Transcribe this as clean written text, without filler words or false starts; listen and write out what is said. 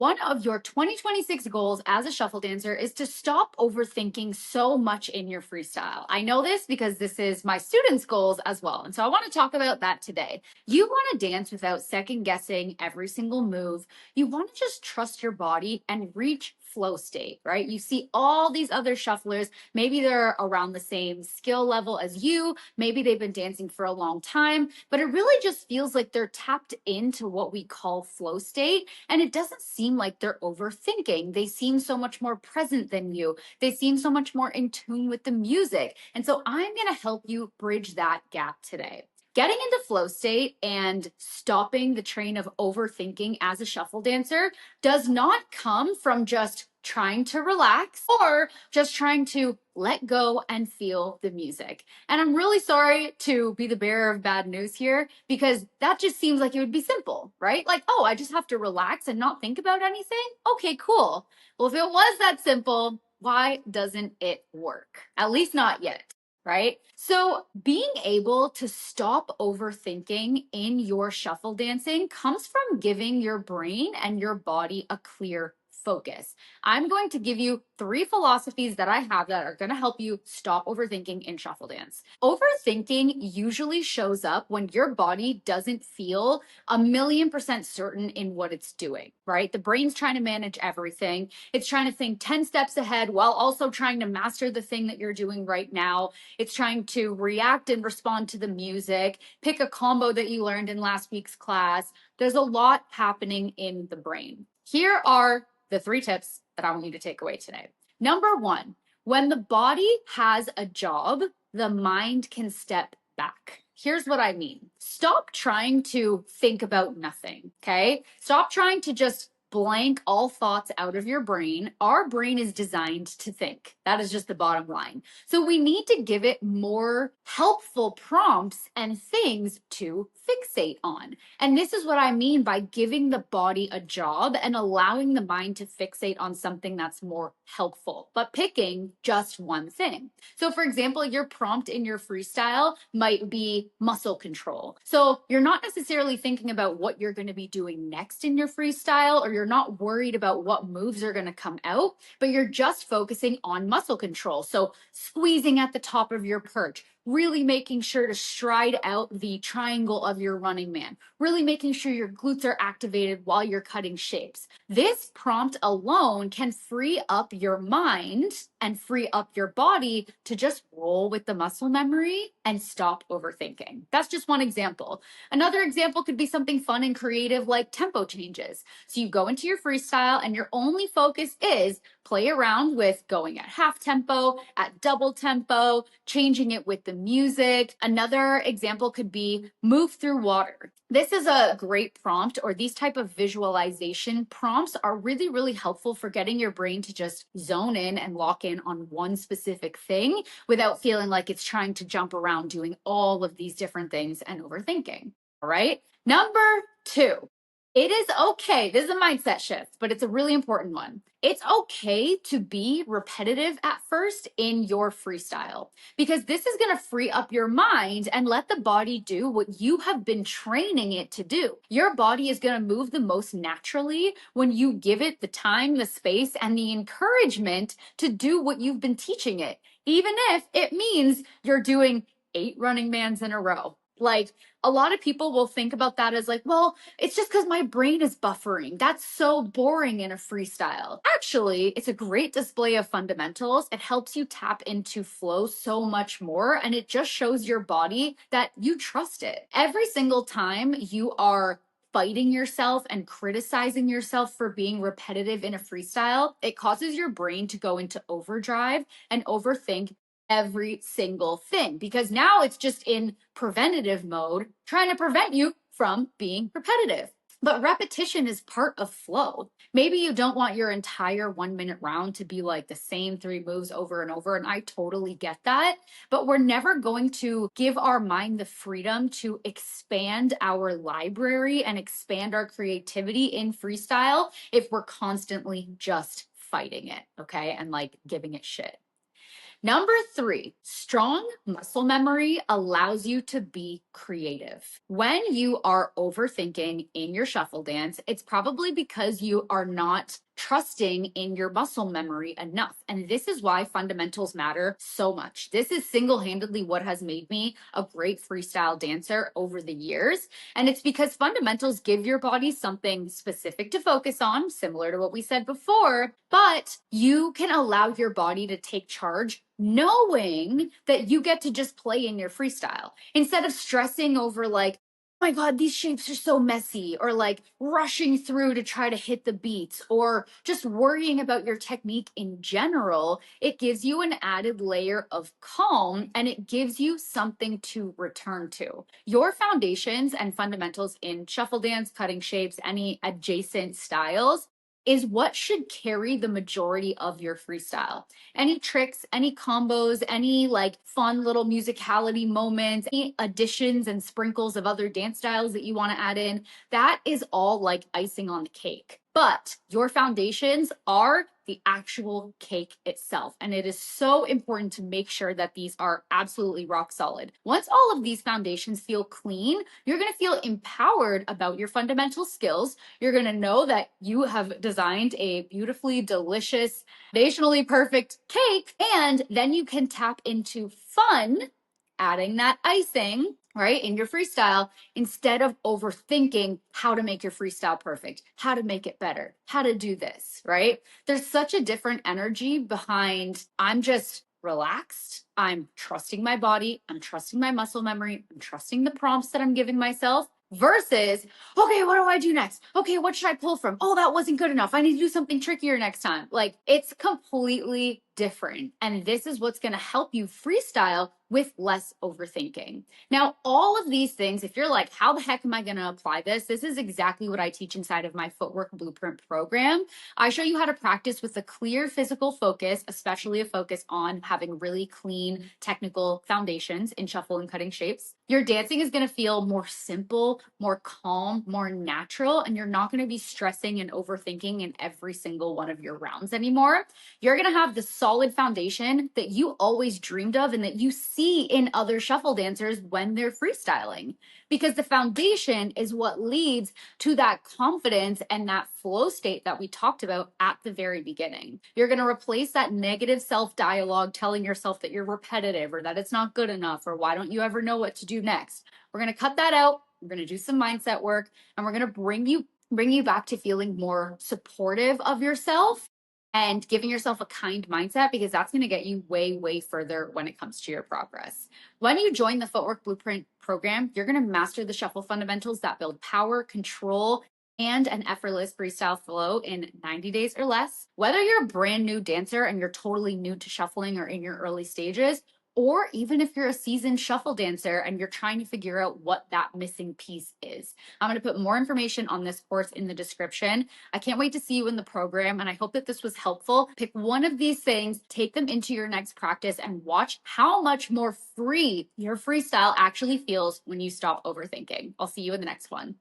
One of your 2026 goals as a shuffle dancer is to stop overthinking so much in your freestyle. I know this because this is my students' goals as well. And so I want to talk about that today. You want to dance without second guessing every single move. You want to just trust your body and reach flow state, right? You see all these other shufflers, maybe they're around the same skill level as you, maybe they've been dancing for a long time, but it really just feels like they're tapped into what we call flow state. And it doesn't seem like they're overthinking. They seem so much more present than you. They seem so much more in tune with the music. And so I'm going to help you bridge that gap today. Getting into flow state and stopping the train of overthinking as a shuffle dancer does not come from just trying to relax or just trying to let go and feel the music. And I'm really sorry to be the bearer of bad news here because that just seems like it would be simple, right? Like, oh, I just have to relax and not think about anything. Okay, cool. Well, if it was that simple, why doesn't it work? At least not yet. Right? So being able to stop overthinking in your shuffle dancing comes from giving your brain and your body a clear focus. I'm going to give you 3 philosophies that I have that are going to help you stop overthinking in shuffle dance. Overthinking usually shows up when your body doesn't feel 1,000,000% certain in what it's doing, right? The brain's trying to manage everything. It's trying to think 10 steps ahead while also trying to master the thing that you're doing right now. It's trying to react and respond to the music, pick a combo that you learned in last week's class. There's a lot happening in the brain. Here are the 3 tips that I want you to take away today. Number 1, when the body has a job, the mind can step back. Here's what I mean. Stop trying to think about nothing, okay? Stop trying to just blank all thoughts out of your brain. Our brain is designed to think. That is just the bottom line. So we need to give it more helpful prompts and things to fixate on. And this is what I mean by giving the body a job and allowing the mind to fixate on something that's more helpful, but picking just one thing. So for example, your prompt in your freestyle might be muscle control. So you're not necessarily thinking about what you're going to be doing next in your freestyle, or you're not worried about what moves are going to come out, but you're just focusing on muscle control. So squeezing at the top of your perch, really making sure to stride out the triangle of your running man, really making sure your glutes are activated while you're cutting shapes. This prompt alone can free up your mind and free up your body to just roll with the muscle memory and stop overthinking. That's just one example. Another example could be something fun and creative like tempo changes. So you go into your freestyle and your only focus is play around with going at half tempo, at double tempo, changing it with the music. Another example could be move through water. This is a great prompt, or these type of visualization prompts are really, really helpful for getting your brain to just zone in and lock in on one specific thing without feeling like it's trying to jump around doing all of these different things and overthinking. All right. Number 2. It is okay. This is a mindset shift, but it's a really important one. It's okay to be repetitive at first in your freestyle, because this is going to free up your mind and let the body do what you have been training it to do. Your body is going to move the most naturally when you give it the time, the space, and the encouragement to do what you've been teaching it, even if it means you're doing 8 running mans in a row. Like, a lot of people will think about that as like, well, it's just because my brain is buffering. That's so boring in a freestyle. Actually, it's a great display of fundamentals. It helps you tap into flow so much more, and it just shows your body that you trust it. Every single time you are fighting yourself and criticizing yourself for being repetitive in a freestyle, it causes your brain to go into overdrive and overthink every single thing, because now it's just in preventative mode, trying to prevent you from being repetitive. But repetition is part of flow. Maybe you don't want your entire 1-minute round to be like the same 3 moves over and over, and I totally get that. But we're never going to give our mind the freedom to expand our library and expand our creativity in freestyle if we're constantly just fighting it, okay, and like giving it shit. Number 3, strong muscle memory allows you to be creative. When you are overthinking in your shuffle dance, it's probably because you are not trusting in your muscle memory enough. And this is why fundamentals matter so much. This is single-handedly what has made me a great freestyle dancer over the years. And it's because fundamentals give your body something specific to focus on, similar to what we said before, but you can allow your body to take charge knowing that you get to just play in your freestyle instead of stressing over like, oh my God, these shapes are so messy, or like rushing through to try to hit the beats, or just worrying about your technique in general. It gives you an added layer of calm and it gives you something to return to. Your foundations and fundamentals in shuffle dance, cutting shapes, any adjacent styles is what should carry the majority of your freestyle. Any tricks, any combos, any like fun little musicality moments, any additions and sprinkles of other dance styles that you want to add in, that is all like icing on the cake. But your foundations are the actual cake itself. And it is so important to make sure that these are absolutely rock solid. Once all of these foundations feel clean, you're going to feel empowered about your fundamental skills. You're going to know that you have designed a beautifully delicious, foundationally perfect cake, and then you can tap into fun, adding that icing, right, in your freestyle instead of overthinking how to make your freestyle perfect, how to make it better, how to do this, right? There's such a different energy behind I'm just relaxed, I'm trusting my body, I'm trusting my muscle memory, I'm trusting the prompts that I'm giving myself versus, okay, what do I do next? Okay, what should I pull from? Oh, that wasn't good enough. I need to do something trickier next time. Like it's completely different. And this is what's going to help you freestyle with less overthinking. Now, all of these things, if you're like, how the heck am I going to apply this? This is exactly what I teach inside of my Footwork Blueprint program. I show you how to practice with a clear physical focus, especially a focus on having really clean technical foundations in shuffle and cutting shapes. Your dancing is going to feel more simple, more calm, more natural, and you're not going to be stressing and overthinking in every single one of your rounds anymore. You're going to have the solid foundation that you always dreamed of and that you see in other shuffle dancers when they're freestyling, because the foundation is what leads to that confidence and that flow state that we talked about at the very beginning. You're going to replace that negative self-dialogue telling yourself that you're repetitive or that it's not good enough or why don't you ever know what to do next. We're going to cut that out. We're going to do some mindset work and we're going to bring you back to feeling more supportive of yourself and giving yourself a kind mindset, because that's going to get you way, way further when it comes to your progress. When you join the Footwork Blueprint program, you're going to master the shuffle fundamentals that build power, control, and an effortless freestyle flow in 90 days or less. Whether you're a brand new dancer and you're totally new to shuffling or in your early stages, or even if you're a seasoned shuffle dancer and you're trying to figure out what that missing piece is. I'm going to put more information on this course in the description. I can't wait to see you in the program, and I hope that this was helpful. Pick one of these things, take them into your next practice, and watch how much more free your freestyle actually feels when you stop overthinking. I'll see you in the next one.